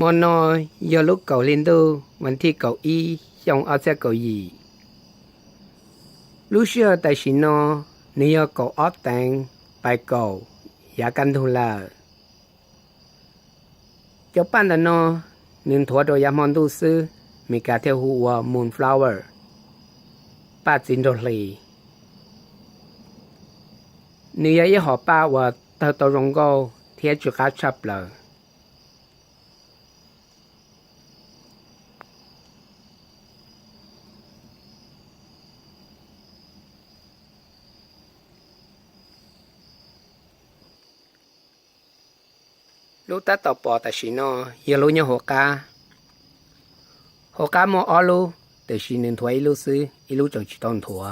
มอนอยอลุกเก่าลินดูวันที่เก่าอียองเอาเสียเก่าอีลูเชื่อแต่ชินอเนียเก่าออดแตงไปเก่าอย่ากันทุลาเจ้าปั้นแต่นอหนึ่งถัวโดยยามอนดูซื้อมีกาเทหัวมูนฟลาวเวอร์ป้าจินโดลีเนียยี่ห้อป้าว่าเธอตัวรงโกเทียจุกาชับเลยลูกตาต่อปอแต่ชินอยาลูเนี่ยหัวกามออลูแต่ชินหนึ่งถัวอีลูซื้ออีลูจงชิตอนถัว